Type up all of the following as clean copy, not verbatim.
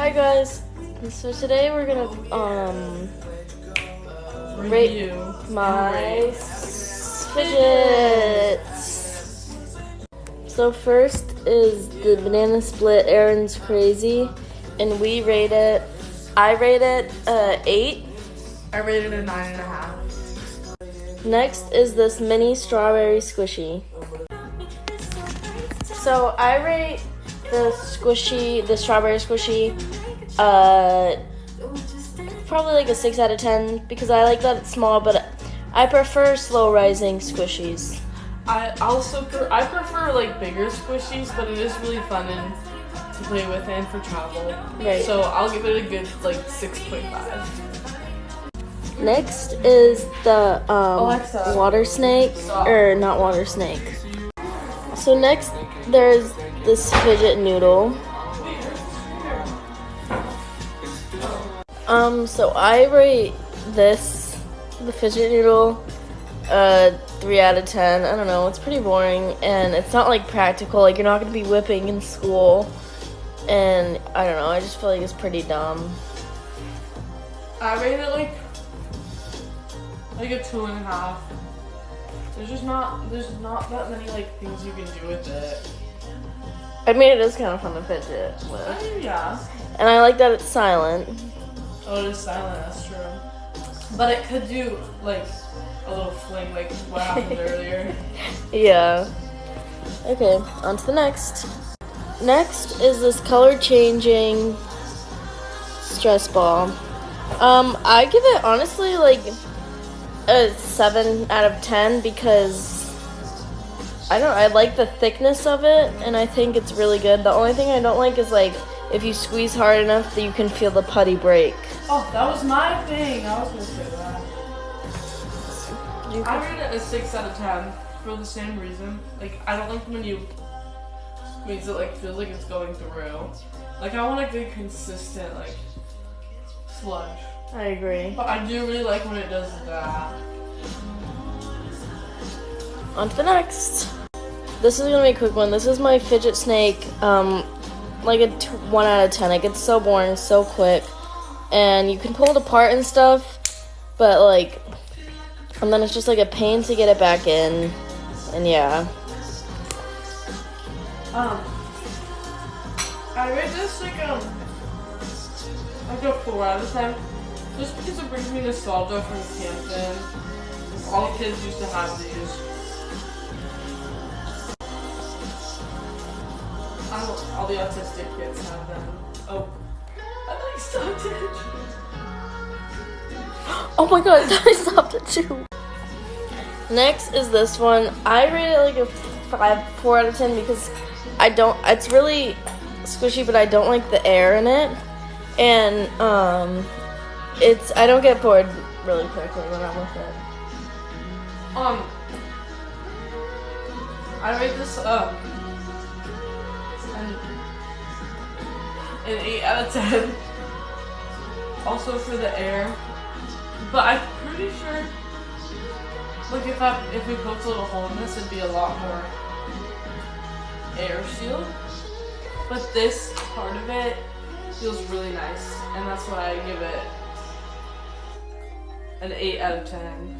Hi guys. So today we're gonna rate my fidgets. So first is the banana split Aaron's Crazy, and we rate it. I rate it 8. I rated it a 9.5. Next is this mini strawberry squishy. So I rate the strawberry squishy, probably like a 6 out of 10 because I like that it's small, but I prefer slow rising squishies. I prefer like bigger squishies, but it is really fun to play with and for travel. Right. So I'll give it a good like 6.5. Next is the Alexa. water snake, Stop. or not water snake. So next there's this fidget noodle. So I rate the fidget noodle 3 out of 10. I don't know, it's pretty boring and it's not like practical, like you're not gonna be whipping in school, and I don't know, I just feel like it's pretty dumb. I rate it like a 2.5. There's not that many like things you can do with it. I mean, it is kind of fun to fidget with. Yeah. And I like that it's silent. Oh, it is silent, that's true. But it could do like a little fling like what happened earlier. Yeah. Okay, on to the next. Next is this color changing stress ball. I give it honestly like a 7 out of 10 because I like the thickness of it and I think it's really good. The only thing I don't like is like if you squeeze hard enough that you can feel the putty break. Oh, that was my thing. I was gonna say that. I rate it a 6 out of 10 for the same reason. Like I don't like when you squeeze it like feels like it's going through. Like I want a good consistent like sludge. I agree. But I do really like when it does that. On to the next. This is gonna be a quick one. This is my fidget snake, like a 1 out of 10. It gets so boring so quick, and you can pull it apart and stuff, but like, and then it's just like a pain to get it back in, and yeah. I rate this like a 4 out of 10. Just because it brings me nostalgia from Camden. All the kids used to have these. All the autistic kids have them. Oh, I thought you stopped it. Oh my god, I stopped it too. Next is this one. I rate it like a 4 out of 10 because it's really squishy, but I don't like the air in it. And, I don't get bored really quickly when I'm with it. I rate this, an 8 out of 10. Also for the air. But I'm pretty sure, like if we poked a little hole in this, it'd be a lot more air sealed. But this part of it feels really nice, and that's why I give it an 8 out of 10.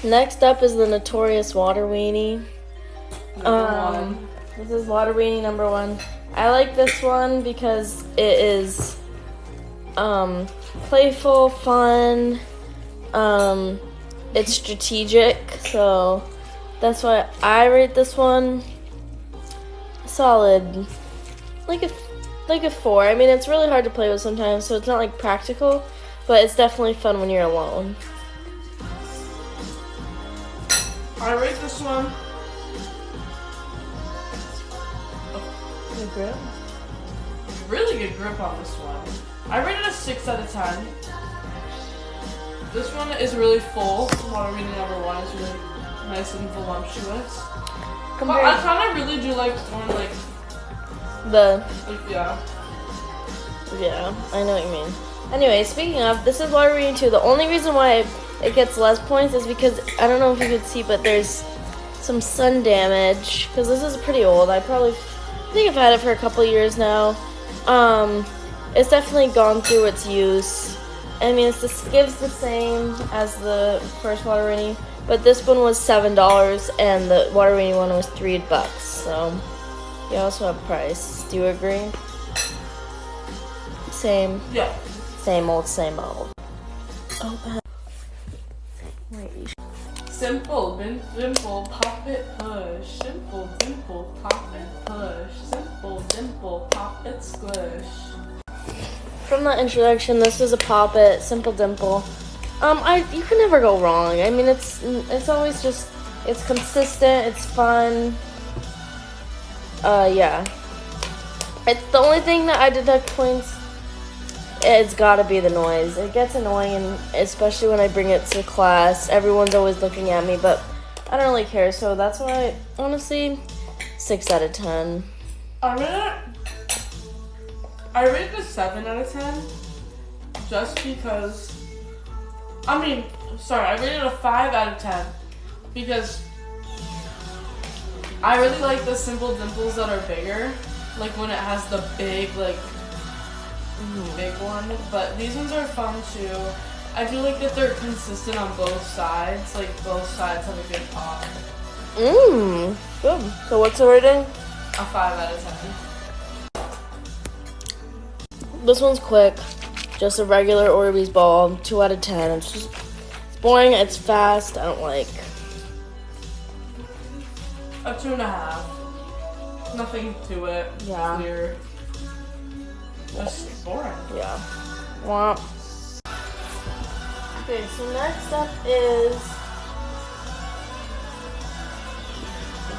Next up is the notorious water weenie. This is water weenie number 1. I like this one because it is playful, fun, it's strategic, so that's why I rate this one solid, like a 4. I mean, it's really hard to play with sometimes, so it's not like practical, but it's definitely fun when you're alone. I rate this one. Good grip. Really good grip on this one. I rated a 6 out of 10. This one is really full. Water weenie number 1 is really nice and voluptuous. But I kind of really do like one like yeah. Yeah, I know what you mean. Anyway, speaking of, this is water weenie 2. The only reason why it gets less points is because, I don't know if you could see, but there's some sun damage, because this is pretty old. I probably I think I've had it for a couple years now. It's definitely gone through its use. I mean, it gives the same as the first water rainy, but this one was $7 and the water rainy one was $3. So you also have price. Do you agree? Same. Yeah. Same old, same old. Open. Wait. Simple, dimple, pop it, push. Simple, dimple, pop it, push. Simple, dimple, pop it, squish. From the introduction, this is a Pop It, Simple Dimple. You can never go wrong. I mean, it's always just, it's consistent, it's fun. Yeah. It's the only thing that I deduct points. It's gotta be the noise. It gets annoying, and especially when I bring it to class. Everyone's always looking at me, but I don't really care. So that's why, honestly, 6 out of 10. I rate it a 7 out of 10 just because, I rated it a 5 out of 10 because I really like the Simple Dimples that are bigger, like when it has the big, big one, but these ones are fun too. I feel like that they're consistent on both sides, like both sides have a good pop. Good. So what's the rating? A 5 out of 10. This one's quick. Just a regular Orbeez ball. 2 out of 10. It's boring. It's fast. I don't like. A 2.5. Nothing to it. Yeah. Clear. Just boring. Yeah. Womp. Okay, so next up is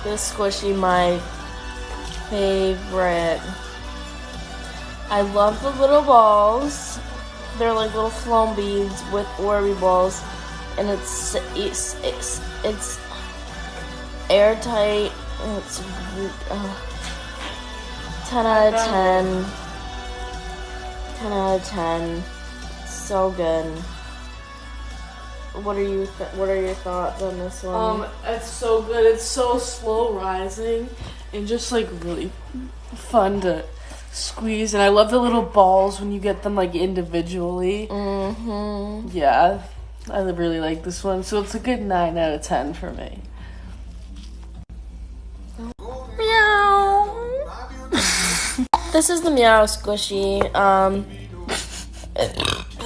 this squishy, my favorite. I love the little balls. They're like little foam beads with Orbeez balls, and it's airtight. And it's 10 out of 10. 10 out of 10. So good. What are your thoughts on this one? It's so good. It's so slow rising and just like really fun to squeeze, and I love the little balls when you get them like individually. Yeah, I really like this one, so it's a good 9 out of 10 for me. Meow. This is the Meow Squishy.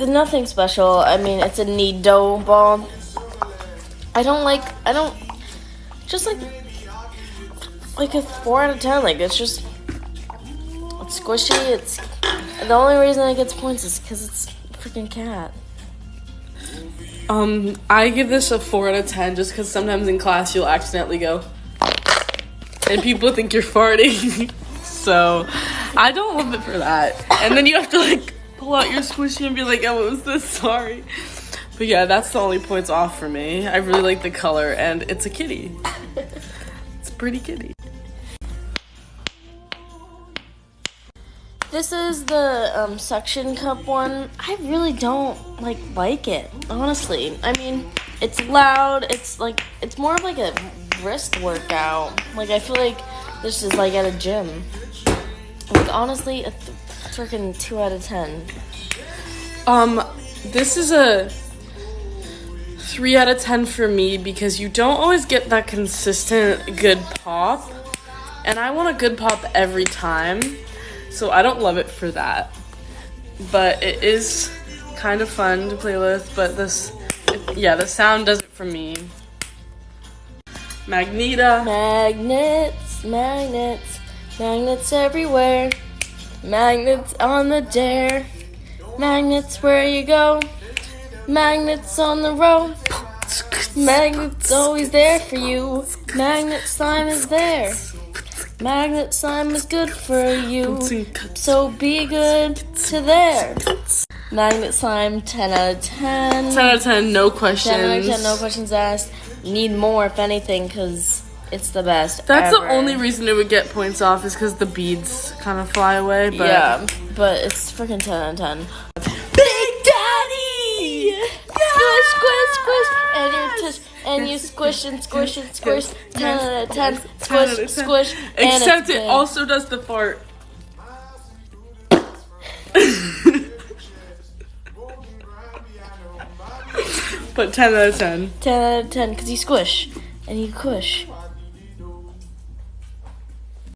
Nothing special. I mean, it's a Nido ball. Just like a 4 out of 10. Like, it's squishy. It's the only reason it gets points is because it's a freaking cat. I give this a 4 out of 10 just because sometimes in class you'll accidentally go and people think you're farting. So I don't love it for that. And then you have to like pull out your squishy and be like, oh, what was this? Sorry. But yeah, that's the only points off for me. I really like the color, and it's a kitty. It's a pretty kitty. This is the suction cup one. I really don't like it, honestly. I mean, it's loud. It's more of like a wrist workout. Like, I feel like this is like at a gym. Like, honestly, a freaking 2 out of 10. This is a 3 out of 10 for me because you don't always get that consistent good pop, and I want a good pop every time. So I don't love it for that, but it is kind of fun to play with, but the sound does it for me. Magneta. Magnets everywhere. Magnets on the dare. Magnets where you go. Magnets on the road. Magnets always there for you. Magnet slime is there. Magnet slime is good for you, so be good to there. Magnet slime, 10 out of 10. 10 out of 10, no questions. 10 out of 10, no questions asked. Need more, if anything, because it's the best. That's ever. the only reason it would get points off is because the beads kind of fly away. But yeah, but it's freaking 10 out of 10. Big Daddy! Squish, squish, squish, and your tush. and you squish and squish and squish. 10 out of 10. 10 Squish, out of 10. squish. Except and it also does the fart. But 10 out of 10. 10 out of 10 because you squish and you cush